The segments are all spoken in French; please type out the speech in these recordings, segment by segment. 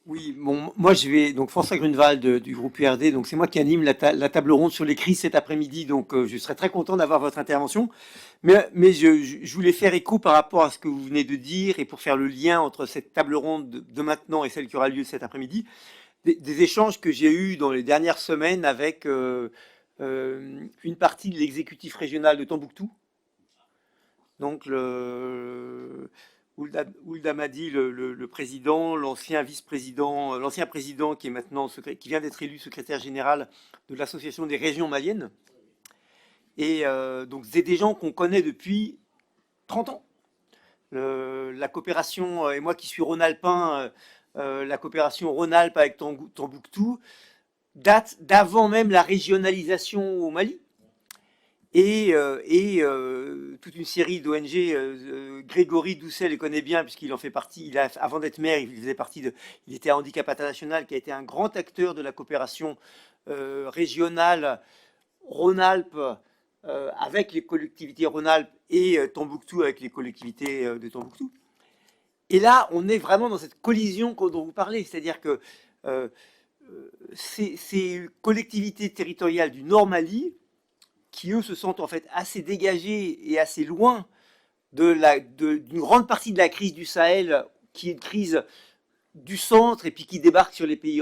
Oui, bon, moi je vais donc François Grunewald du groupe URD, donc c'est moi qui anime la table ronde sur les crises cet après-midi, donc je serais très content d'avoir votre intervention. Mais je voulais faire écho par rapport à ce que vous venez de dire et pour faire le lien entre cette table ronde de maintenant et celle qui aura lieu cet après-midi, des échanges que j'ai eus dans les dernières semaines avec une partie de l'exécutif régional de Tombouctou, donc Ould Ahmadi, le président, l'ancien vice-président, l'ancien président qui est maintenant qui vient d'être élu secrétaire général de l'Association des régions maliennes. Et donc c'est des gens qu'on connaît depuis 30 ans. La coopération, et moi qui suis Rhône-Alpin, la coopération Rhône-Alpes avec Tombouctou date d'avant même la régionalisation au Mali. Toute une série d'ONG, Grégory Doucet les connaît bien puisqu'il en fait partie. Avant d'être maire, il était à Handicap International, qui a été un grand acteur de la coopération régionale Rhône-Alpes avec les collectivités Rhône-Alpes et Tombouctou avec les collectivités de Tombouctou. Et là, on est vraiment dans cette collision dont vous parlez, c'est-à-dire que ces collectivités territoriales du Nord Mali, qui eux se sentent en fait assez dégagés et assez loin d'une grande partie de la crise du Sahel, qui est une crise du centre et puis qui débarque sur les pays,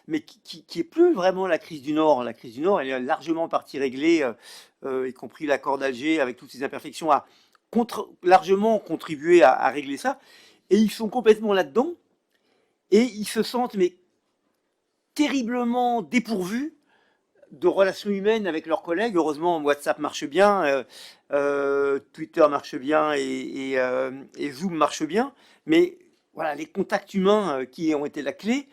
mais qui est plus vraiment la crise du Nord. La crise du Nord, elle est largement partie réglée, y compris l'accord d'Alger avec toutes ses imperfections, a largement contribué à régler ça. Et ils sont complètement là-dedans et ils se sentent mais terriblement dépourvus de relations humaines avec leurs collègues. Heureusement, WhatsApp marche bien, Twitter marche bien et Zoom marche bien. Mais voilà, les contacts humains qui ont été la clé,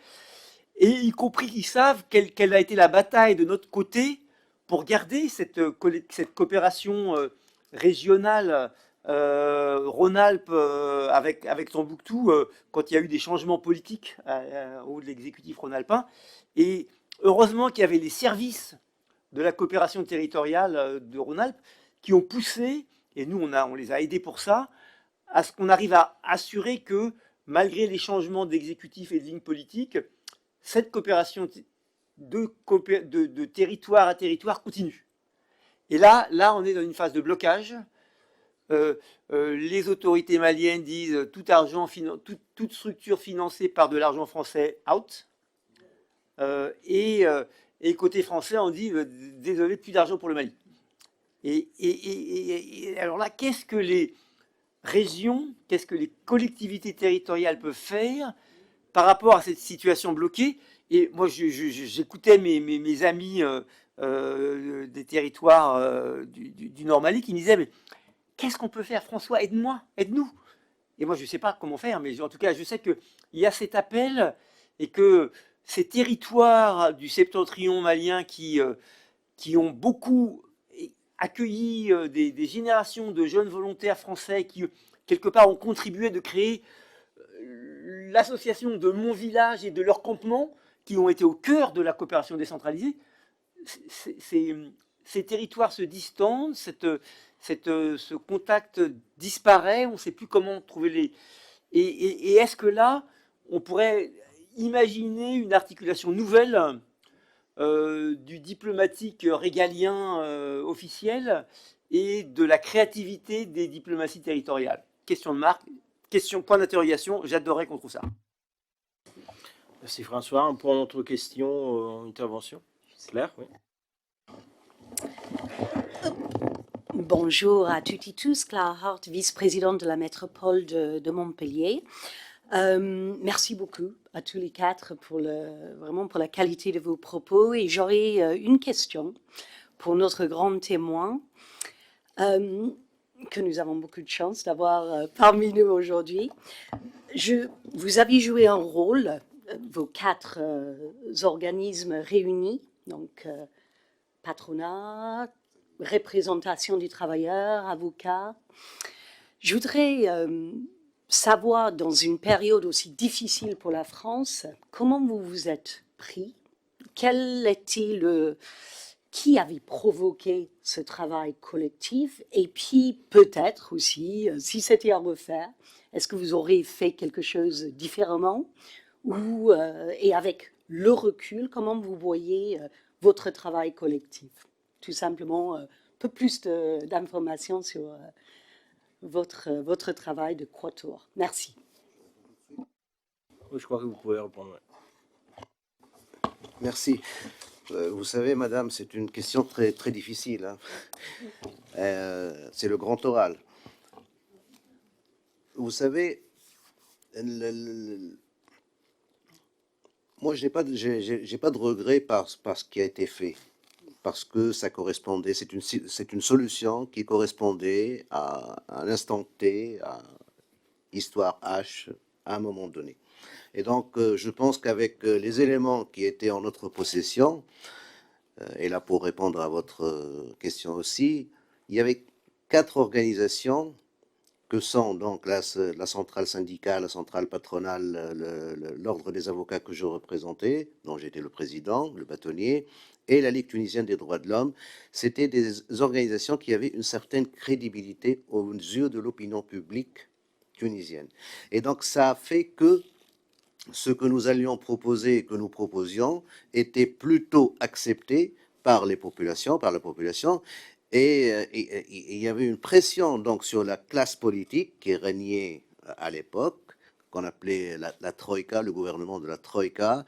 et y compris qu'ils savent quelle a été la bataille de notre côté pour garder cette coopération régionale Rhône-Alpes avec Tombouctou quand il y a eu des changements politiques au haut de l'exécutif rhône-alpin. Et heureusement qu'il y avait les services de la coopération territoriale de Rhône-Alpes qui ont poussé, et nous on les a aidés pour ça, à ce qu'on arrive à assurer que malgré les changements d'exécutif et de ligne politique, cette coopération de territoire à territoire continue. Et là, on est dans une phase de blocage. Les autorités maliennes disent toute structure financée par de l'argent français, out. Et côté français, on dit désolé, plus d'argent pour le Mali. Et alors là, qu'est-ce que les régions, qu'est-ce que les collectivités territoriales peuvent faire par rapport à cette situation bloquée? Et moi, j'écoutais mes amis des territoires du Nord Mali qui me disaient mais qu'est-ce qu'on peut faire, François? Aide-moi, aide-nous. Et moi, je ne sais pas comment faire, mais en tout cas, je sais qu'il y a cet appel et que ces territoires du septentrion malien qui ont beaucoup accueilli des générations de jeunes volontaires français qui, quelque part, ont contribué de créer l'association de mon village et de leur campement, qui ont été au cœur de la coopération décentralisée. Ces territoires se distendent, ce contact disparaît, on ne sait plus comment trouver les... Et est-ce que là, on pourrait imaginer une articulation nouvelle du diplomatique régalien officiel et de la créativité des diplomaties territoriales? Question de marque, question, point d'interrogation, j'adorerais qu'on trouve ça. Merci François. Pour notre question, intervention. C'est clair, oui. Bonjour à toutes et tous, Clara Hart, vice-présidente de la métropole de Montpellier. Merci beaucoup à tous les quatre vraiment pour la qualité de vos propos. Et j'aurais une question pour notre grand témoin, que nous avons beaucoup de chance d'avoir parmi nous aujourd'hui. Vous avez joué un rôle, vos quatre organismes réunis, donc patronat, représentation du travailleur, avocat. Je voudrais savoir, dans une période aussi difficile pour la France, comment vous vous êtes pris? Qui avait provoqué ce travail collectif? Et puis, peut-être aussi, si c'était à refaire, est-ce que vous aurez fait quelque chose différemment? et avec le recul, comment vous voyez votre travail collectif? Tout simplement, un peu plus d'informations sur votre travail de Quatuor. Merci. Oui, je crois que vous pouvez répondre. Ouais. Merci. Vous savez, madame, c'est une question très, très difficile, hein. C'est le grand oral. Vous savez, moi, j'ai pas de regret par ce qui a été fait, parce que ça correspondait, c'est une solution qui correspondait à l'instant T, à histoire H, à un moment donné. Et donc, je pense qu'avec les éléments qui étaient en notre possession, et là pour répondre à votre question aussi, il y avait 4 organisations que sont donc la centrale syndicale, la centrale patronale, l'ordre des avocats que je représentais, dont j'étais le président, le bâtonnier, et la Ligue tunisienne des droits de l'homme. C'était des organisations qui avaient une certaine crédibilité aux yeux de l'opinion publique tunisienne. Et donc ça a fait que ce que nous allions proposer, que nous proposions, était plutôt accepté par les populations, par la population, et il y avait une pression donc sur la classe politique qui régnait à l'époque, qu'on appelait la Troïka, le gouvernement de la Troïka,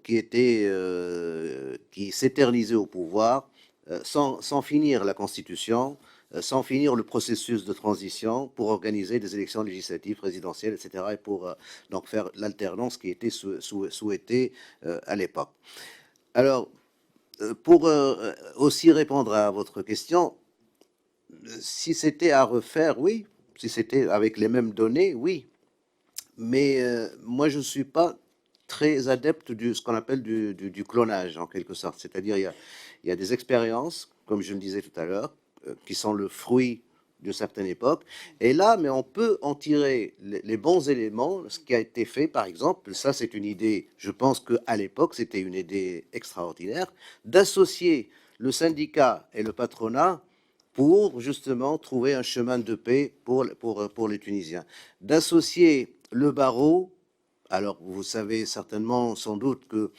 qui s'éternisait au pouvoir sans finir la Constitution, sans finir le processus de transition pour organiser des élections législatives, présidentielles, etc., et pour donc faire l'alternance qui était souhaitée à l'époque. Alors, pour aussi répondre à votre question, si c'était à refaire, oui. Si c'était avec les mêmes données, oui. Mais moi, je ne suis pas très adepte de ce qu'on appelle du clonage, en quelque sorte. C'est-à-dire, il y a des expériences, comme je le disais tout à l'heure, qui sont le fruit d'une certaine époque. Et là, mais on peut en tirer les bons éléments. Ce qui a été fait, par exemple, ça c'est une idée, je pense qu'à l'époque, c'était une idée extraordinaire, d'associer le syndicat et le patronat pour justement trouver un chemin de paix pour les Tunisiens. D'associer le barreau. Alors, vous savez certainement, sans doute, que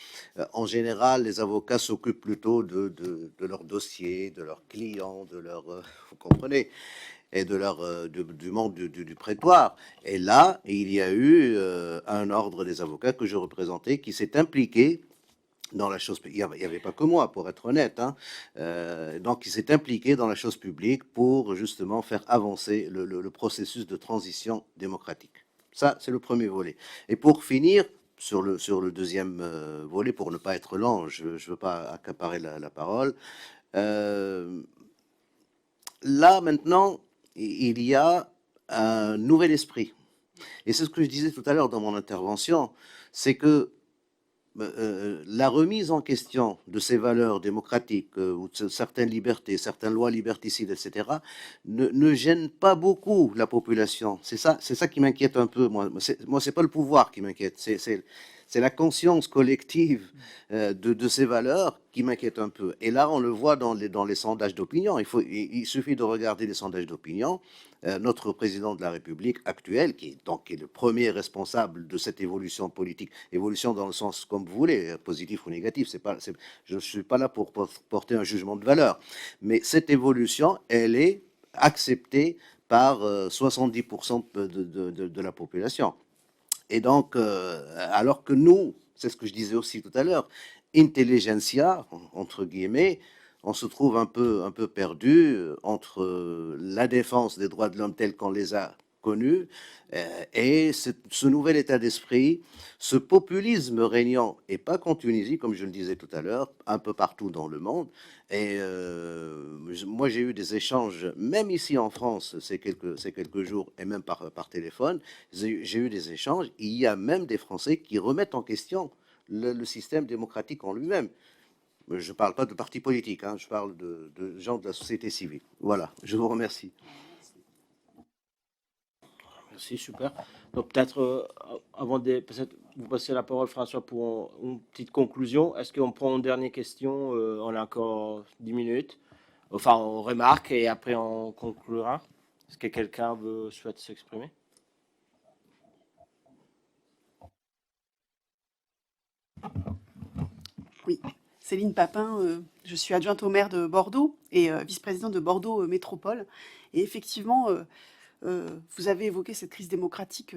en général, les avocats s'occupent plutôt de leurs dossiers, de leurs clients, de leur, vous comprenez, et de leur, du monde du prétoire. Et là, il y a eu un ordre des avocats que je représentais qui s'est impliqué dans la chose. Il n'y avait pas que moi, pour être honnête, hein. Donc, il s'est impliqué dans la chose publique pour justement faire avancer le processus de transition démocratique. Ça, c'est le premier volet. Et pour finir, sur le deuxième volet, pour ne pas être lent, je ne veux pas accaparer la parole. Là, maintenant, il y a un nouvel esprit. Et c'est ce que je disais tout à l'heure dans mon intervention, c'est que la remise en question de ces valeurs démocratiques, ou de certaines libertés, certaines lois liberticides, etc., ne gêne pas beaucoup la population. C'est ça qui m'inquiète un peu. Moi, c'est pas le pouvoir qui m'inquiète, c'est la conscience collective de ces valeurs qui m'inquiète un peu. Et là, on le voit dans les sondages d'opinion. Il suffit de regarder les sondages d'opinion. Notre président de la République actuel, qui est le premier responsable de cette évolution politique, évolution dans le sens comme vous voulez, positif ou négatif, je ne suis pas là pour porter un jugement de valeur, mais cette évolution, elle est acceptée par 70% de la population. Et donc, alors que nous, c'est ce que je disais aussi tout à l'heure, intelligentsia, entre guillemets, on se trouve un peu perdu entre la défense des droits de l'homme tels qu'on les a connus et ce nouvel état d'esprit, ce populisme régnant, et pas qu'en Tunisie, comme je le disais tout à l'heure, un peu partout dans le monde. Et moi, j'ai eu des échanges, même ici en France, ces quelques jours, et même par téléphone, j'ai eu des échanges. Il y a même des Français qui remettent en question le système démocratique en lui-même. Je ne parle pas de partis politiques, hein, je parle de gens de la société civile. Voilà, je vous remercie. Merci, super. Donc peut-être, avant de peut-être vous passer la parole, François, pour une petite conclusion, est-ce qu'on prend une dernière question? On a encore 10 minutes. Enfin, on remarque et après on conclura. Est-ce que quelqu'un souhaite s'exprimer? Céline Papin, je suis adjointe au maire de Bordeaux et vice-présidente de Bordeaux Métropole. Et effectivement, vous avez évoqué cette crise démocratique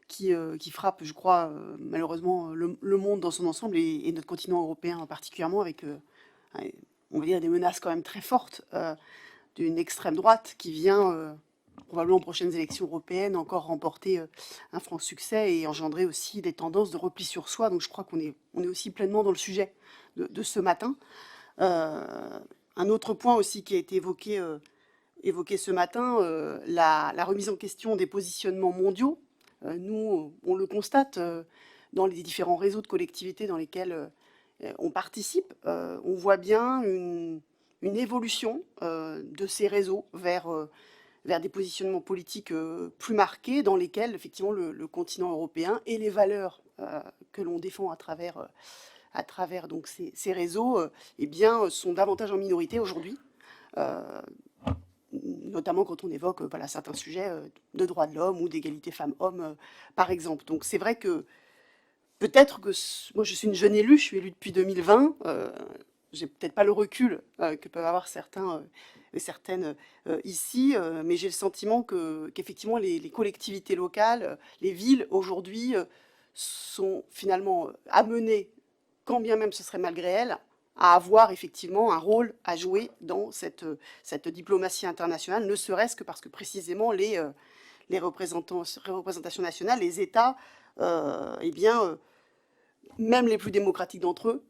qui frappe, je crois, malheureusement, le monde dans son ensemble et notre continent européen particulièrement, avec, on va dire, des menaces quand même très fortes d'une extrême droite qui vient, probablement aux prochaines élections européennes, encore remporter un franc succès et engendrer aussi des tendances de repli sur soi. Donc je crois qu'on est aussi pleinement dans le sujet de ce matin. Un autre point aussi qui a été évoqué ce matin, la remise en question des positionnements mondiaux. Nous, on le constate dans les différents réseaux de collectivités dans lesquels on participe. On voit bien une évolution de ces réseaux vers des positionnements politiques plus marqués, dans lesquels, effectivement, le continent européen et les valeurs que l'on défend à travers donc ces réseaux eh bien, sont davantage en minorité aujourd'hui, notamment quand on évoque voilà, certains sujets de droits de l'homme ou d'égalité femmes-hommes, par exemple. Donc c'est vrai que peut-être que moi je suis une jeune élue, je suis élue depuis 2020, j'ai peut-être pas le recul que peuvent avoir certains et certaines ici, mais j'ai le sentiment qu'effectivement les collectivités locales, les villes aujourd'hui sont finalement amenées, quand bien même ce serait malgré elles, à avoir effectivement un rôle à jouer dans cette diplomatie internationale, ne serait-ce que parce que précisément les représentations nationales, les États, eh bien, même les plus démocratiques d'entre eux,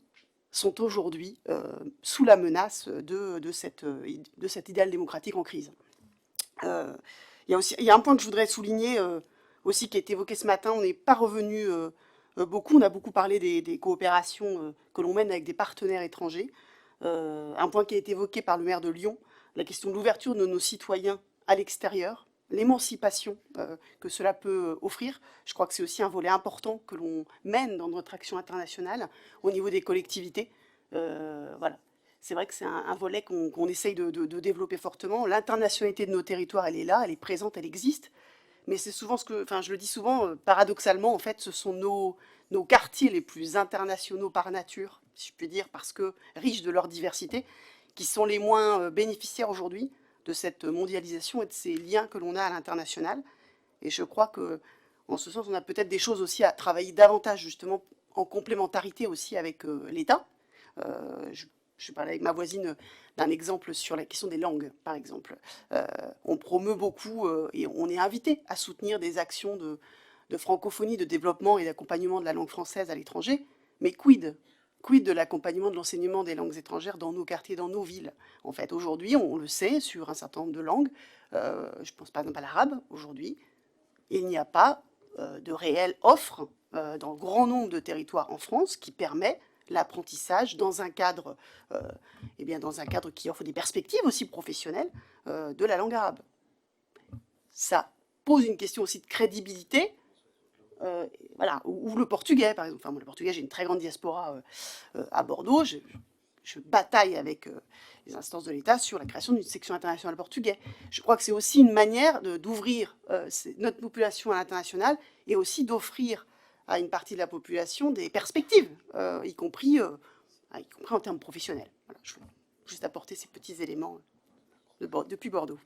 sont aujourd'hui sous la menace de cet idéal démocratique en crise. Il y a un point que je voudrais souligner aussi qui a été évoqué ce matin. On n'est pas revenu beaucoup, on a beaucoup parlé des coopérations que l'on mène avec des partenaires étrangers. Un point qui a été évoqué par le maire de Lyon, la question de l'ouverture de nos citoyens à l'extérieur, l'émancipation que cela peut offrir. Je crois que c'est aussi un volet important que l'on mène dans notre action internationale au niveau des collectivités. Voilà. C'est vrai que c'est un volet qu'on essaye de développer fortement. L'internationalité de nos territoires, elle est là, elle est présente, elle existe. Mais c'est souvent je le dis souvent, paradoxalement, en fait, ce sont nos quartiers les plus internationaux par nature, si je puis dire, parce que riches de leur diversité, qui sont les moins bénéficiaires aujourd'hui de cette mondialisation et de ces liens que l'on a à l'international. Et je crois que, en ce sens, on a peut-être des choses aussi à travailler davantage, justement, en complémentarité aussi avec l'État. Je parlais avec ma voisine d'un exemple sur la question des langues, par exemple. On promeut beaucoup et on est invité à soutenir des actions de francophonie, de développement et d'accompagnement de la langue française à l'étranger. Mais quid de l'accompagnement de l'enseignement des langues étrangères dans nos quartiers, dans nos villes? En fait, aujourd'hui, on le sait, sur un certain nombre de langues, je pense par exemple à l'arabe, aujourd'hui, il n'y a pas de réelle offre dans grand nombre de territoires en France qui permet l'apprentissage dans un cadre, dans un cadre qui offre des perspectives aussi professionnelles de la langue arabe. Ça pose une question aussi de crédibilité. Voilà, ou le portugais, par exemple. Enfin, moi, le portugais, j'ai une très grande diaspora à Bordeaux. Je bataille avec les instances de l'État sur la création d'une section internationale portugais. Je crois que c'est aussi une manière d'ouvrir notre population à l'international et aussi d'offrir à une partie de la population des perspectives, y compris en termes professionnels. Voilà, je veux juste apporter ces petits éléments depuis Bordeaux.